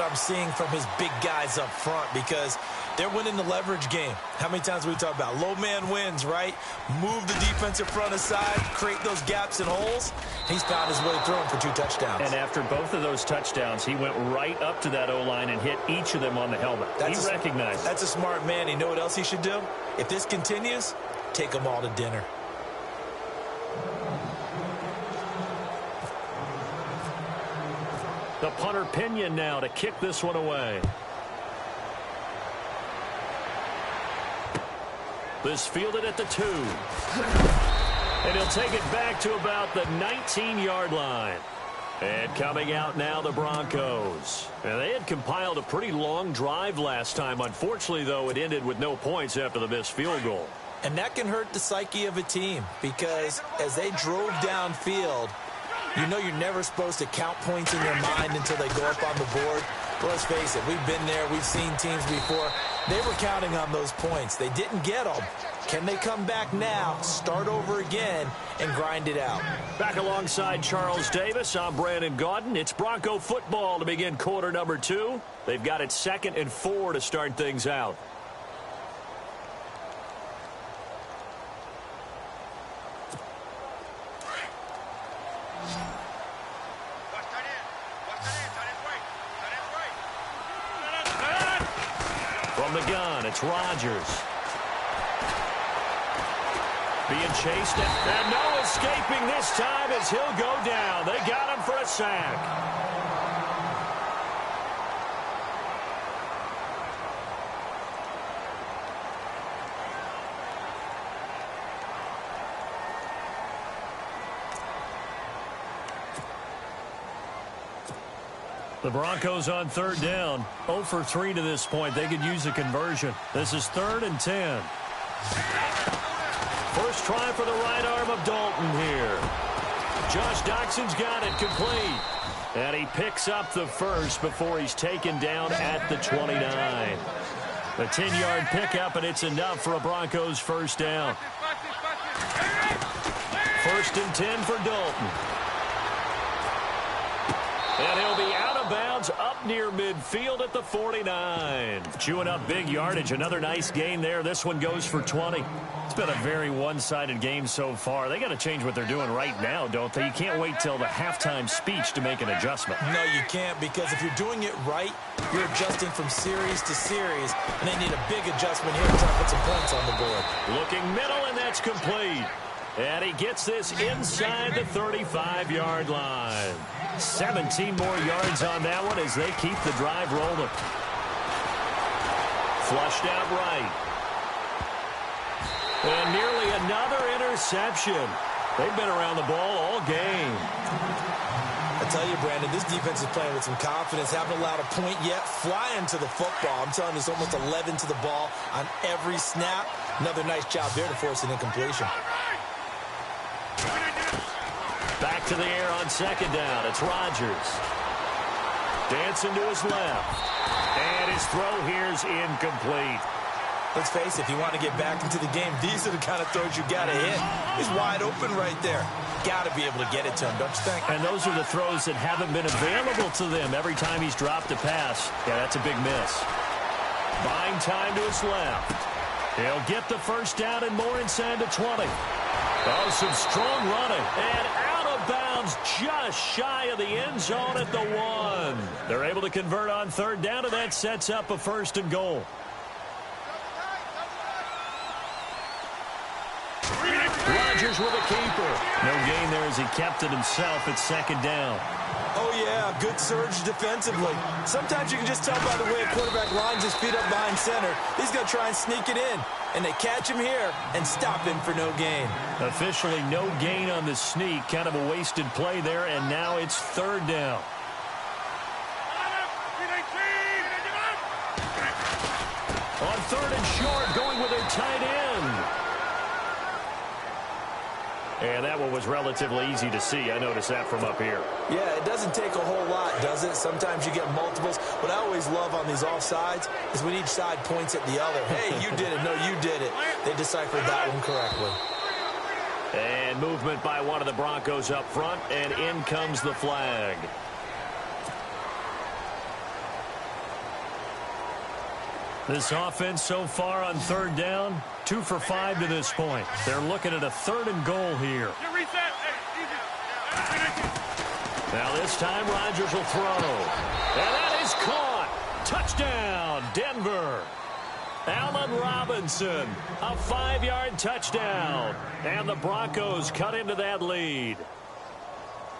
I'm seeing from his big guys up front because they're winning the leverage game. How many times we talk about low man wins, right? Move the defensive front aside, create those gaps and holes. He's found his way through them for 2 touchdowns. And after both of those touchdowns, he went right up to that O-line and hit each of them on the helmet. He recognized it. That's a smart man. You know what else he should do? If this continues, take them all to dinner. The punter Pinion now to kick this one away. This fielded at the 2. And he'll take it back to about the 19-yard line. And coming out now, the Broncos. And they had compiled a pretty long drive last time. Unfortunately, though, it ended with no points after the missed field goal. And that can hurt the psyche of a team because as they drove downfield, you know you're never supposed to count points in your mind until they go up on the board. But let's face it, we've been there. We've seen teams before. They were counting on those points. They didn't get them. Can they come back now, start over again, and grind it out? Back alongside Charles Davis, I'm Brandon Gaudin. It's Bronco football to begin quarter number 2. They've got it 2nd and 4 to start things out. From the gun, it's Rodgers. Being chased, and no escaping this time as he'll go down. They got him for a sack. The Broncos on 3rd down. 0 for 3 to this point. They could use a conversion. This is 3rd and 10. First try for the right arm of Dalton here. Josh Doxson's got it complete. And he picks up the first before he's taken down at the 29. A 10-yard pickup, and it's enough for a Broncos first down. 1st and 10 for Dalton. And he'll be out of bounds up near midfield at the 49. Chewing up big yardage. Another nice gain there. This one goes for 20. It's been a very one-sided game so far. They got to change what they're doing right now, don't they? You can't wait till the halftime speech to make an adjustment. No, you can't, because if you're doing it right, you're adjusting from series to series, and they need a big adjustment here to try to put some points on the board. Looking middle, and that's complete. And he gets this inside the 35-yard line. 17 more yards on that one as they keep the drive rolling. Flushed out right. And nearly another interception. They've been around the ball all game. I tell you, Brandon, this defense is playing with some confidence. Haven't allowed a point yet. Flying to the football. I'm telling you, it's almost 11 to the ball on every snap. Another nice job there to force an incompletion. Back to the air on 2nd down. It's Rodgers. Dancing to his left. And his throw here's incomplete. Let's face it, if you want to get back into the game, these are the kind of throws you got to hit. He's wide open right there. Got to be able to get it to him, don't you think? And those are the throws that haven't been available to them every time he's dropped a pass. Yeah, that's a big miss. Buying time to his left. He'll get the first down and more inside the 20. Oh, some strong running. And out of bounds just shy of the end zone at the 1. They're able to convert on 3rd down, and that sets up a 1st and goal. Rodgers with a keeper. No gain there as he kept it himself at 2nd down. Oh, yeah, good surge defensively. Sometimes you can just tell by the way a quarterback lines his feet up behind center. He's going to try and sneak it in. And they catch him here and stop him for no gain. Officially no gain on the sneak. Kind of a wasted play there, and now it's 3rd down. On 3rd and short, going with their tight end. And that one was relatively easy to see. I noticed that from up here. Yeah, it doesn't take a whole lot, does it? Sometimes you get multiples. What I always love on these offsides is when each side points at the other. Hey, you did it. No, you did it. They deciphered that one correctly. And movement by one of the Broncos up front, and in comes the flag. This offense so far on third down, 2 for 5 to this point. They're looking at a 3rd and goal here. Now this time Rodgers will throw. And that is caught. Touchdown, Denver. Allen Robinson, a 5-yard touchdown. And the Broncos cut into that lead.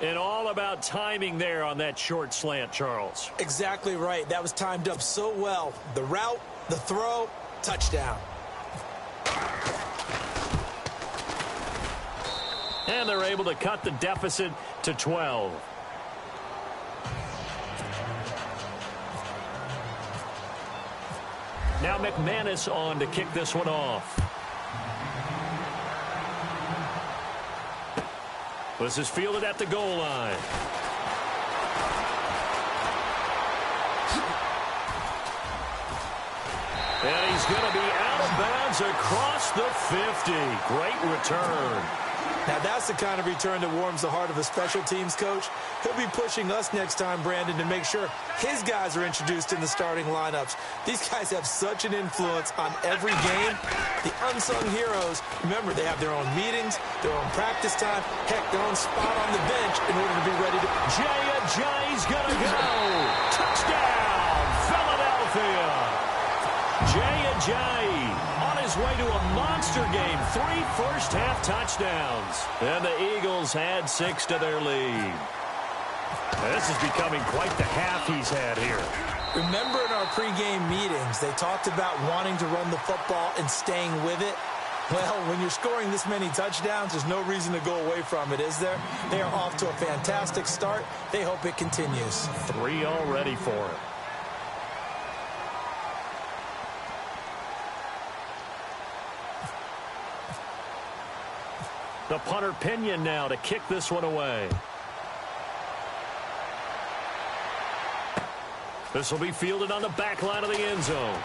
And all about timing there on that short slant, Charles. Exactly right. That was timed up so well. The route, the throw, touchdown. And they're able to cut the deficit to 12. Now McManus on to kick this one off. This is fielded at the goal line. And he's going to be out of bounds across the 50. Great return. Now that's the kind of return that warms the heart of a special teams coach. He'll be pushing us next time, Brandon, to make sure his guys are introduced in the starting lineups. These guys have such an influence on every game. The unsung heroes, remember, they have their own meetings, their own practice time, heck, their own spot on the bench in order to be ready to... Jay's going to go. Touchdown, Philadelphia. Jay on his way to a monster game. 3 first-half touchdowns. And the Eagles add 6 to their lead. This is becoming quite the half he's had here. Remember in our pregame meetings, they talked about wanting to run the football and staying with it. Well, when you're scoring this many touchdowns, there's no reason to go away from it, is there? They are off to a fantastic start. They hope it continues. 3 already for him. The punter Pinion now to kick this one away. This will be fielded on the back line of the end zone.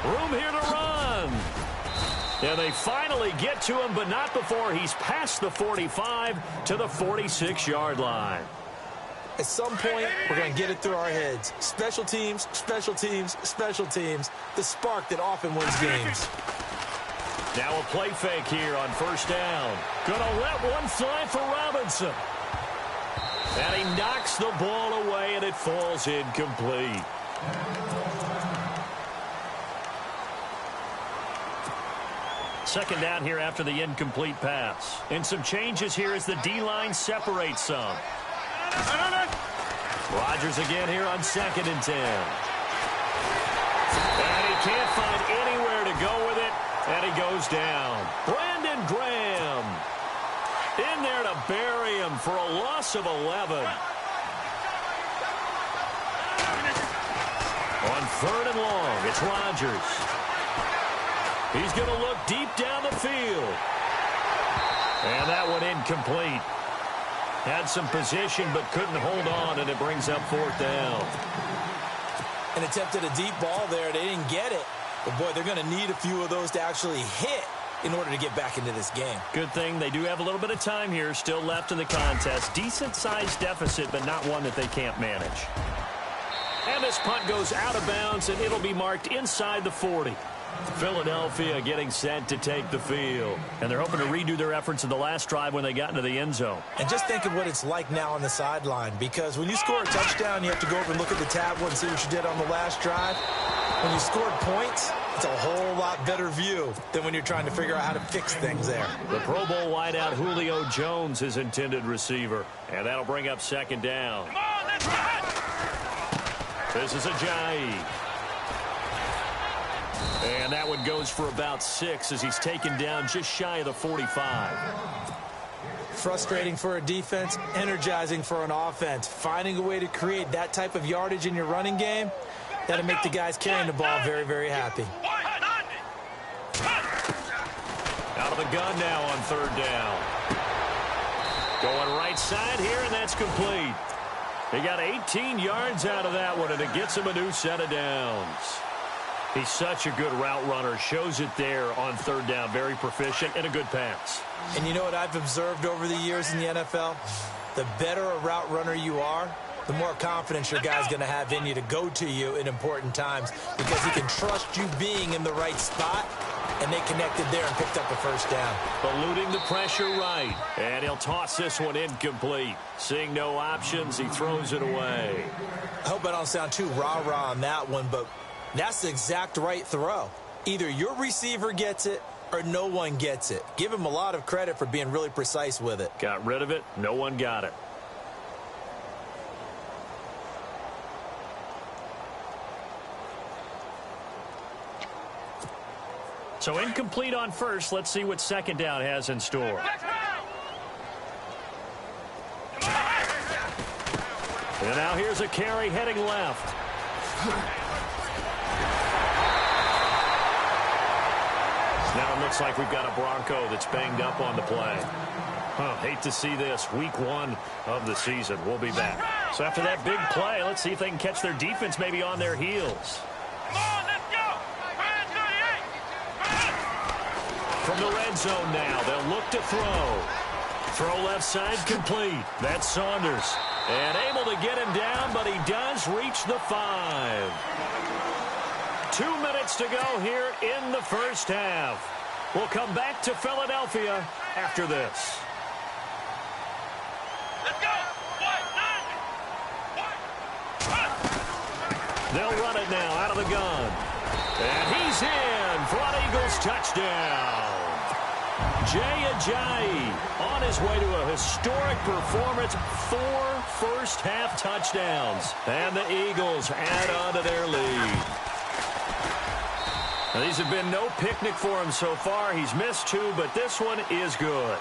Room here to run. And they finally get to him, but not before he's past the 45 to the 46-yard line. At some point, we're going to get it through our heads. Special teams, special teams, special teams. The spark that often wins games. Now a play fake here on first down. Gonna let one fly for Robinson. And he knocks the ball away, and it falls incomplete. Second down here after the incomplete pass. And some changes here as the D-line separates some. Rodgers again here on 2nd and 10. And he can't find anywhere to go with it. And he goes down. Brandon Graham in there to bury him for a loss of 11. On 3rd and long, it's Rodgers. He's going to look deep down the field. And that one incomplete. Had some position but couldn't hold on, and it brings up 4th down. And attempted a deep ball there. They didn't get it. But, boy, they're going to need a few of those to actually hit in order to get back into this game. Good thing they do have a little bit of time here still left in the contest. Decent-sized deficit, but not one that they can't manage. And this punt goes out of bounds, and it'll be marked inside the 40. Philadelphia getting set to take the field. And they're hoping to redo their efforts in the last drive when they got into the end zone. And just think of what it's like now on the sideline, because when you score a touchdown, you have to go over and look at the tablet and see what you did on the last drive. When you scored points, it's a whole lot better view than when you're trying to figure out how to fix things there. The Pro Bowl wideout Julio Jones is intended receiver. And that'll bring up 2nd down. Come on, let's run! This is Ajayi. And that one goes for about 6 as he's taken down just shy of the 45. Frustrating for a defense, energizing for an offense. Finding a way to create that type of yardage in your running game, that'll make the guys carrying the ball very, very happy. Out of the gun now on 3rd down. Going right side here, and that's complete. He got 18 yards out of that one, and it gets him a new set of downs. He's such a good route runner. Shows it there on 3rd down. Very proficient and a good pass. And you know what I've observed over the years in the NFL? The better a route runner you are, the more confidence your guy's going to have in you to go to you in important times because he can trust you being in the right spot, and they connected there and picked up the first down. Eluding the pressure right, and he'll toss this one incomplete. Seeing no options, he throws it away. I hope I don't sound too rah-rah on that one, but that's the exact right throw. Either your receiver gets it or no one gets it. Give him a lot of credit for being really precise with it. Got rid of it. No one got it. So incomplete on first. Let's see what second down has in store. And now here's a carry heading left. Now it looks like we've got a Bronco that's banged up on the play. Hate to see this. Week 1 of the season. We'll be back. So after that big play, let's see if they can catch their defense maybe on their heels. From the red zone now, they'll look to throw. Throw left side complete. That's Saunders. And able to get him down, but he does reach the 5. 2 minutes to go here in the first half. We'll come back to Philadelphia after this. Let's go. They'll run it now out of the gun. And he's in for an Eagles touchdown. Jay Ajayi on his way to a historic performance. 4 first-half touchdowns. And the Eagles add on to their lead. Now, these have been no picnic for him so far. He's missed 2, but this one is good.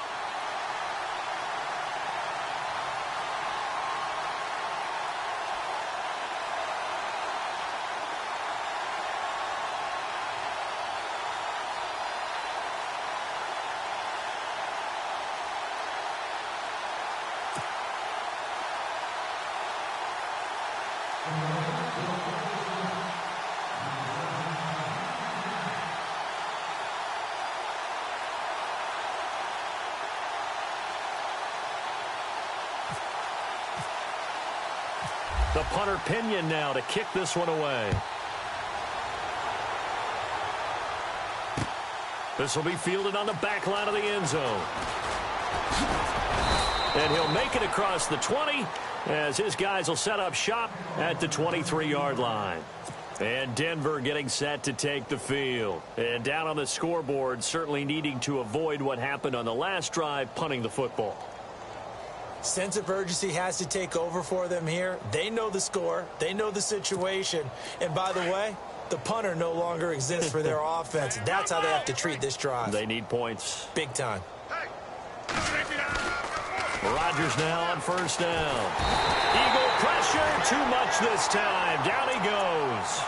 The punter Pinion now to kick this one away. This will be fielded on the back line of the end zone. And he'll make it across the 20 as his guys will set up shop at the 23-yard line. And Denver getting set to take the field. And down on the scoreboard, certainly needing to avoid what happened on the last drive, punting the football. Sense of urgency has to take over for them here. They know the score. They know the situation. And by the way, the punter no longer exists for their offense. That's how they have to treat this drive. They need points. Big time. Rodgers now on first down. Eagle pressure, too much this time. Down he goes.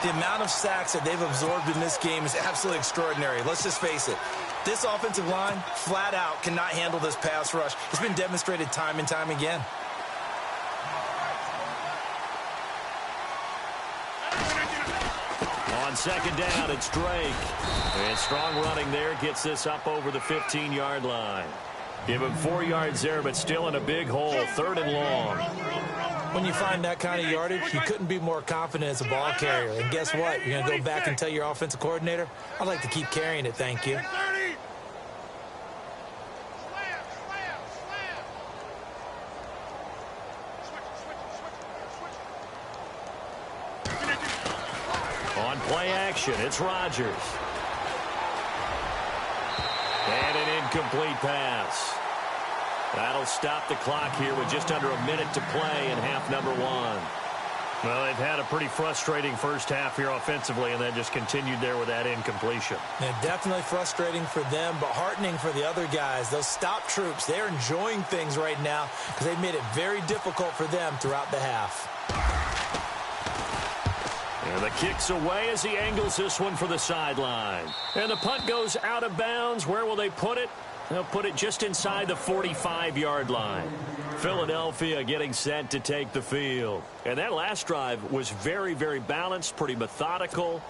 The amount of sacks that they've absorbed in this game is absolutely extraordinary. Let's just face it. This offensive line, flat out, cannot handle this pass rush. It's been demonstrated time and time again. On second down, it's Drake. And strong running there gets this up over the 15-yard line. Give him 4 yards there, but still in a big hole, 3rd and long. When you find that kind of yardage, you couldn't be more confident as a ball carrier. And guess what? You're going to go back and tell your offensive coordinator, I'd like to keep carrying it, thank you. On play action, it's Rodgers. And an incomplete pass. That'll stop the clock here with just under a minute to play in half number 1. Well, they've had a pretty frustrating first half here offensively, and then just continued there with that incompletion. Yeah, definitely frustrating for them, but heartening for the other guys. Those stop troops, they're enjoying things right now because they've made it very difficult for them throughout the half. And the kick's away as he angles this one for the sideline. And the punt goes out of bounds. Where will they put it? They'll put it just inside the 45-yard line. Philadelphia getting set to take the field. And that last drive was very, very balanced, pretty methodical.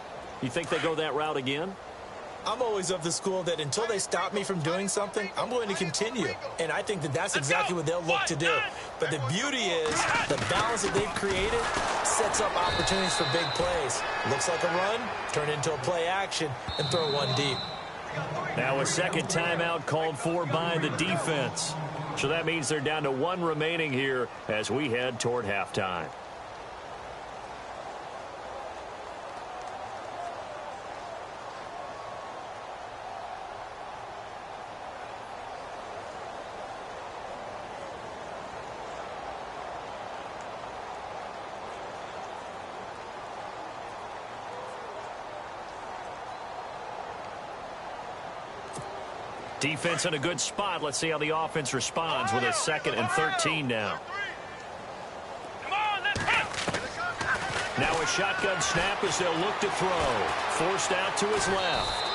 You think they go that route again? I'm always of the school that until they stop me from doing something, I'm going to continue. And I think that that's exactly what they'll look to do. But the beauty is the balance that they've created sets up opportunities for big plays. Looks like a run, turn it into a play action, and throw one deep. Now a second timeout called for by the defense. So that means they're down to one remaining here as we head toward halftime. Defense in a good spot. Let's see how the offense responds with a 2nd and 13 now. Now a shotgun snap as they'll look to throw. Forced out to his left.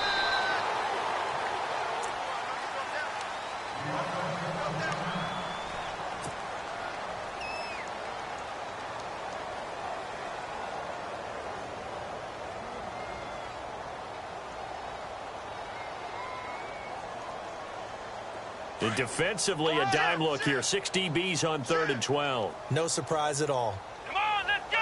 And defensively, a dime look here. 6 DBs on 3rd and 12. No surprise at all. Come on, let's go!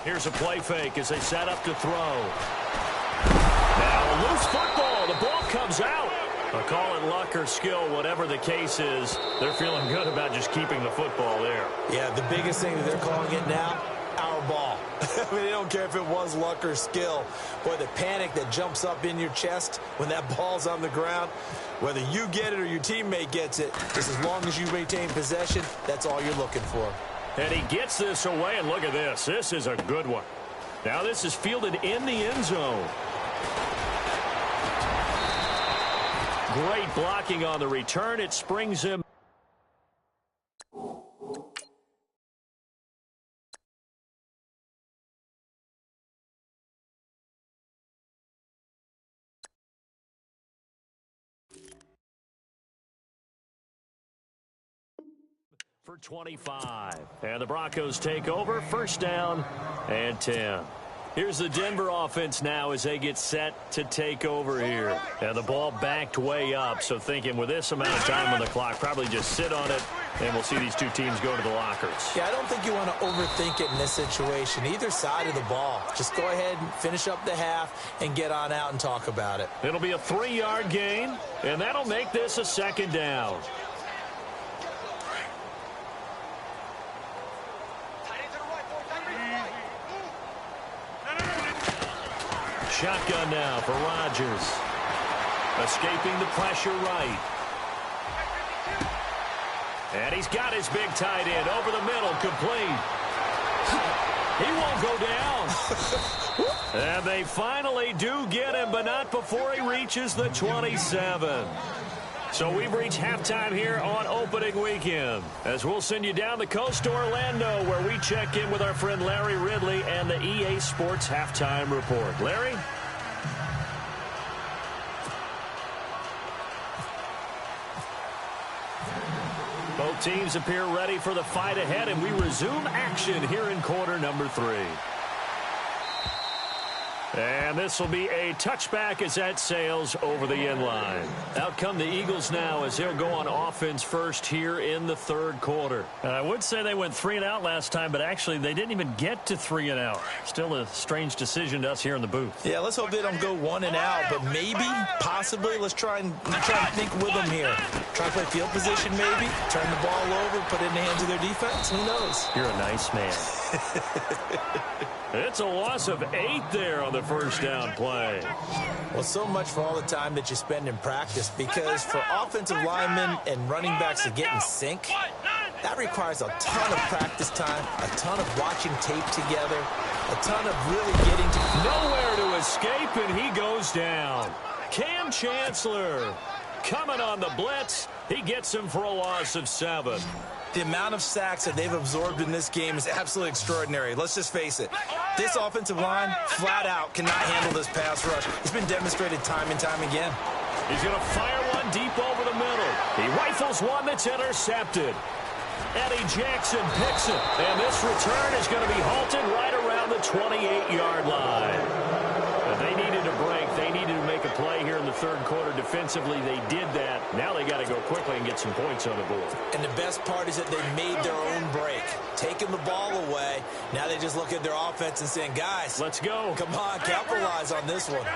Here's a play fake as they set up to throw. Now a loose football. The ball comes out. I'll call it luck or skill, whatever the case is. They're feeling good about just keeping the football there. Yeah, the biggest thing that they're calling it now, our ball. I mean, they don't care if it was luck or skill. Boy, the panic that jumps up in your chest when that ball's on the ground, whether you get it or your teammate gets it, just as long as you retain possession, that's all you're looking for. And he gets this away, and look at this. This is a good one. Now this is fielded in the end zone. Great blocking on the return. It springs him. For 25. And the Broncos take over. 1st down and 10. Here's the Denver offense now as they get set to take over here. And the ball backed way up. So thinking with this amount of time on the clock, probably just sit on it, and we'll see these two teams go to the lockers. Yeah, I don't think you want to overthink it in this situation. Either side of the ball. Just go ahead and finish up the half and get on out and talk about it. It'll be a 3-yard gain, and that'll make this a 2nd down. Shotgun now for Rodgers. Escaping the pressure right. And he's got his big tight end over the middle, complete. He won't go down. And they finally do get him, but not before he reaches the 27. So we've reached halftime here on opening weekend, as we'll send you down the coast to Orlando, where we check in with our friend Larry Ridley and the EA Sports Halftime Report. Larry? Both teams appear ready for the fight ahead, and we resume action here in quarter number 3. And this will be a touchback as that sails over the end line. Out come the Eagles now as they'll go on offense first here in the 3rd quarter. I would say they went 3 and out last time, but actually they didn't even get to 3 and out. Still a strange decision to us here in the booth. Yeah, let's hope they don't go 1 and out, but maybe, possibly, let's try and think with them here. Try to play field position maybe, turn the ball over, put it in the hands of their defense. Who knows? You're a nice man. It's a loss of 8 there on the 1st down play. Well, so much for all the time that you spend in practice, because for offensive linemen and running backs to get in sync, that requires a ton of practice time, a ton of watching tape together, a ton of really getting to... Nowhere to escape, and he goes down. Cam Chancellor coming on the blitz. He gets him for a loss of 7. The amount of sacks that they've absorbed in this game is absolutely extraordinary. Let's just face it. This offensive line, flat out, cannot handle this pass rush. It's been demonstrated time and time again. He's going to fire one deep over the middle. He rifles one that's intercepted. Eddie Jackson picks it. And this return is going to be halted right around the 28-yard line. They needed a break. They needed to make a play here in the third quarter. Defensively, they did that. Now they got to go quickly and get some points on the board. And the best part is that they made their own break, taking the ball away. Now they just look at their offense and saying, guys, let's go. Come on, capitalize on this one.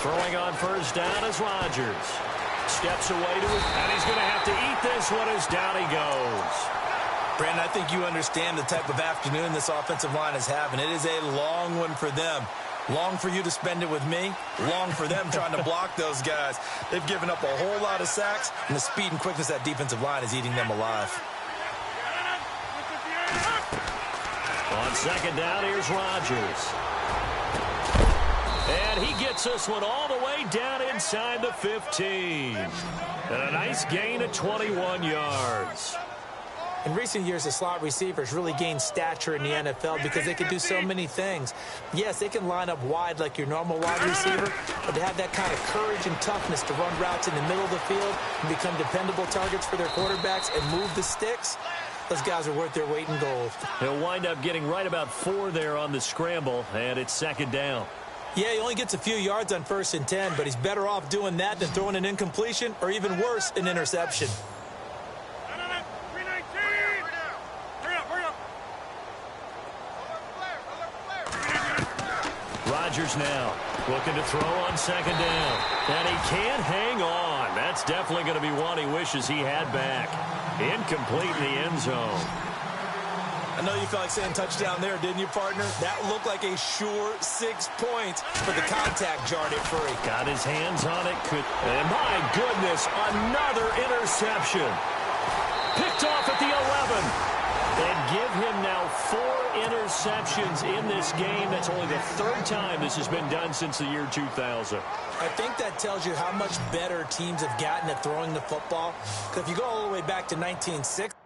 Throwing on first down is Rodgers. Steps away to it, and he's going to have to eat this one as down he goes. Brandon, I think you understand the type of afternoon this offensive line is having. It is a long one for them. Long for you to spend it with me. Long for them trying to block those guys. They've given up a whole lot of sacks, and the speed and quickness of that defensive line is eating them alive. On second down, here's Rodgers. And he gets this one all the way down inside the 15. And a nice gain of 21 yards. In recent years, the slot receivers really gained stature in the NFL because they can do so many things. Yes, they can line up wide like your normal wide receiver, but to have that kind of courage and toughness to run routes in the middle of the field and become dependable targets for their quarterbacks and move the sticks, those guys are worth their weight in gold. He'll wind up getting right about 4 there on the scramble, and it's second down. Yeah, he only gets a few yards on 1st and 10, but he's better off doing that than throwing an incompletion or even worse, an interception. Rodgers now looking to throw on second down. And he can't hang on. That's definitely going to be one he wishes he had back. Incomplete in the end zone. I know you felt like saying touchdown there, didn't you, partner? That looked like a sure 6 points, but the contact jarred it free. Got his hands on it. And my goodness, another interception. Picked off at the 11. And give him now 4 interceptions in this game. That's only the 3rd time this has been done since the year 2000. I think that tells you how much better teams have gotten at throwing the football. Because if you go all the way back to 1960,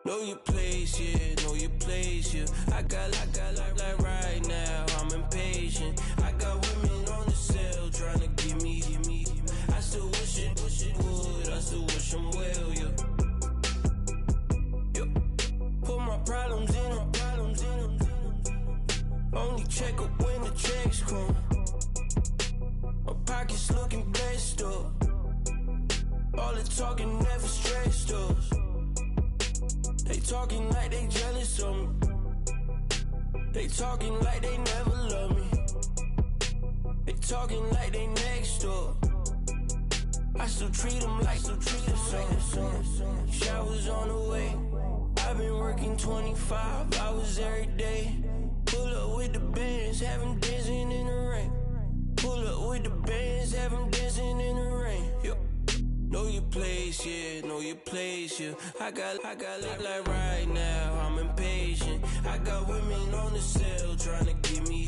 know your place, yeah, know your place, yeah. I got like right now, I'm impatient. I got women on the cell trying to give me. I still wish it would, I still wish them well, yeah. Put my problems in them. Only check up when the checks come. My pockets looking blessed up. All the talking never stressed us. They talking like they jealous of me. They talking like they never love me. They talking like they next door. I still treat them like so. Showers on the way. I've been working 25 hours every day. Pull up with the bands, have them dancing in the rain. Pull up with the bands, have them dancing in the rain. Yo. Know your place, yeah, know your place, yeah. I got like right now, I'm impatient. I got women on the cell trying to give me.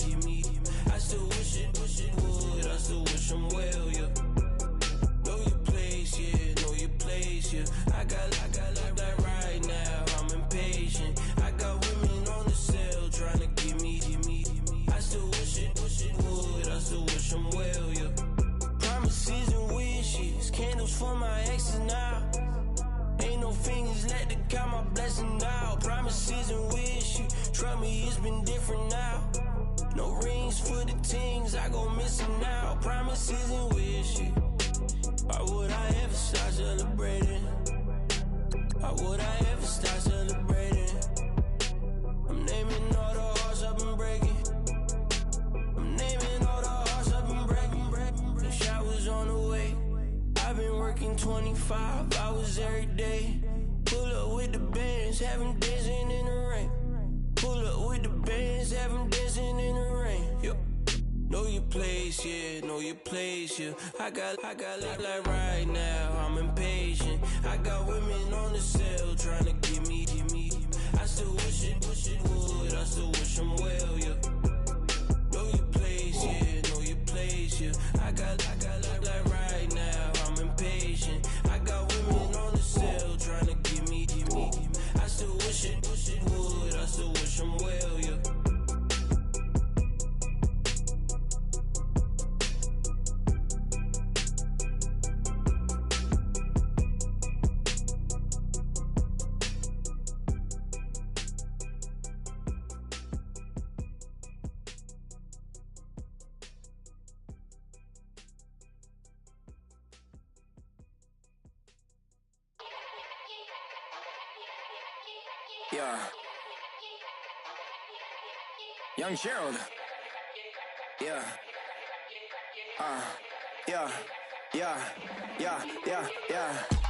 I still wish it would, I still wish them well, yeah. Know your place, yeah, know your place, yeah. I got like right now, I'm impatient. I got women on the cell trying to give me. I still wish it would, I still wish them well, yeah. Promises and wishes, candles for my exes now. Ain't no fingers let to count my blessing now. Promises and wishes, trust me, it's been different now. No rings for the things, I go missing now. Promises and wishes, why would I ever start celebrating? Why would I ever start celebrating? I'm naming all the hearts I've been breaking. I'm naming all the hearts I've been breaking. Showers on the way. I've been working 25 hours every day. Pull up with the bands, have them dancing in the rain. Pull up with the bands, have them dancing in the rain. Yo. Know your place, yeah, know your place, yeah. I got like right now, I'm impatient. I got women on the cell trying to give me. I still wish it would, I still wish them well, yeah. Know your place, yeah. Yeah. Young Gerald. Yeah. Yeah.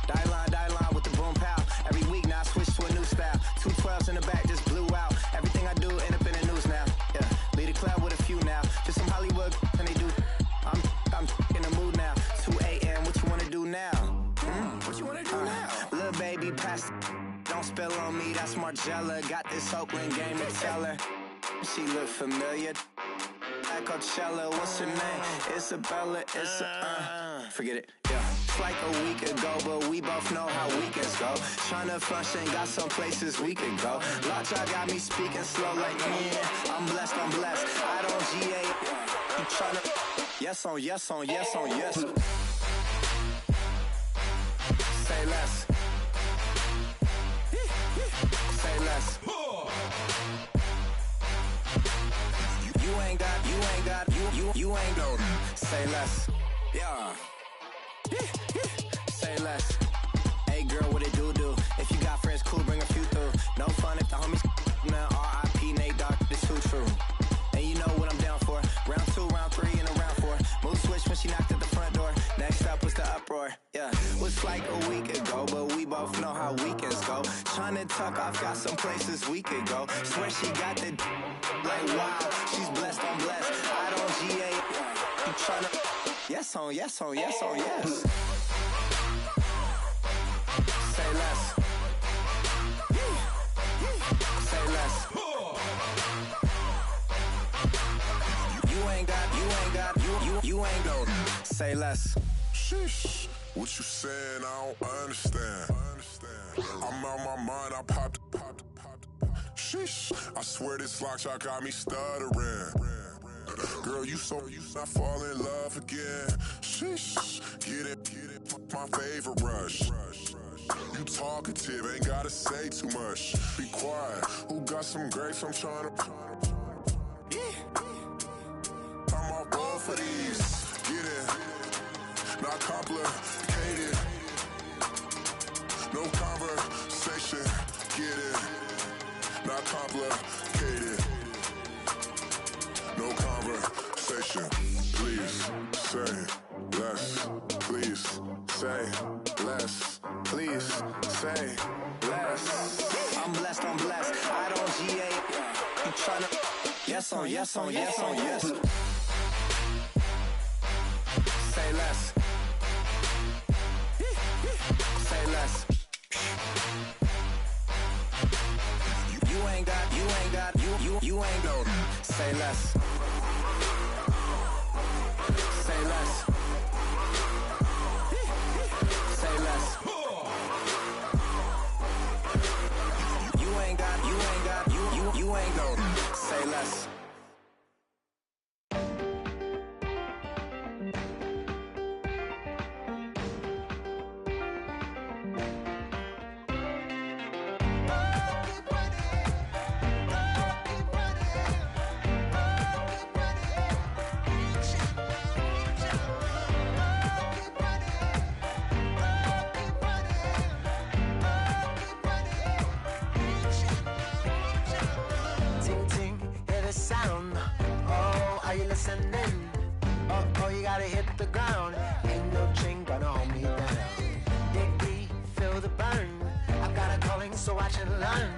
Die line with the boom pow. Every week now I switch to a new style. 212s in the back just blew out. Everything I do end up in the news now. Yeah. Lead a club with a few now. Just some Hollywood and they do. I'm in the mood now. 2 a.m. What you wanna do now? What you wanna do now? Little baby, pass. Don't spill on me. That's Margella. Got this Oakland game to tell her. She look familiar. At Coachella, what's her name? Isabella, forget it, yeah. It's like a week ago, but we both know how weekends go. Tryna function, got some places we could go. Lockjaw got me speaking slow like, yeah, I'm blessed. I don't GA, you tryna, yes on yes. Say less. Say less. You ain't no. Say less. Yeah. Say less. Hey girl, what it do? If you got friends, cool, bring a few through. No fun if the homies now. R.I.P. Nate Dogg, this too true. And you know what I'm down for. Round 2, round 3, and a round 4. Mood switch when she knocked at the front door. Next up was the uproar. Yeah, was like a week ago, but we both know how weekends go. Tryna tuck off, got some places we could go. Swear she got the like wow, she's blessed, I'm blessed. I don't GA. You tryna yes on yes. Say less. Say less. You ain't no. Say less. Sheesh, what you saying? I don't understand. I'm out my mind. I popped. Sheesh, I swear this lockjaw got me stuttering. Girl, you not fall in love again. Sheesh, get it, my favorite rush. You talkative, ain't gotta say too much. Be quiet, who got some grapes? I'm tryna. I'm all ball for these. Get it, not complicated. No conversation, get it, not complicated. No conversation, please say less. Please say less. Please say less. I'm blessed. I don't GA. You tryna yes on yes. Say less. Say less. You ain't no. Say less. Say less. Say less. You ain't no. Say less. Oh, you gotta hit the ground. Ain't no chain gonna hold me down. Dig deep, feel the burn. I've got a calling, so watch and learn.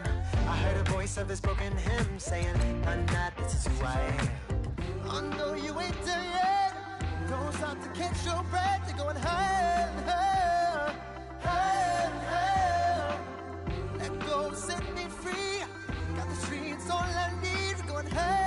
I heard a voice of this broken hymn saying, "Not this is who I am." I know you ain't there yet. Don't stop to catch your breath. You're going higher, higher, higher, higher. Let go, set me free. Got the streets all I need. Going higher.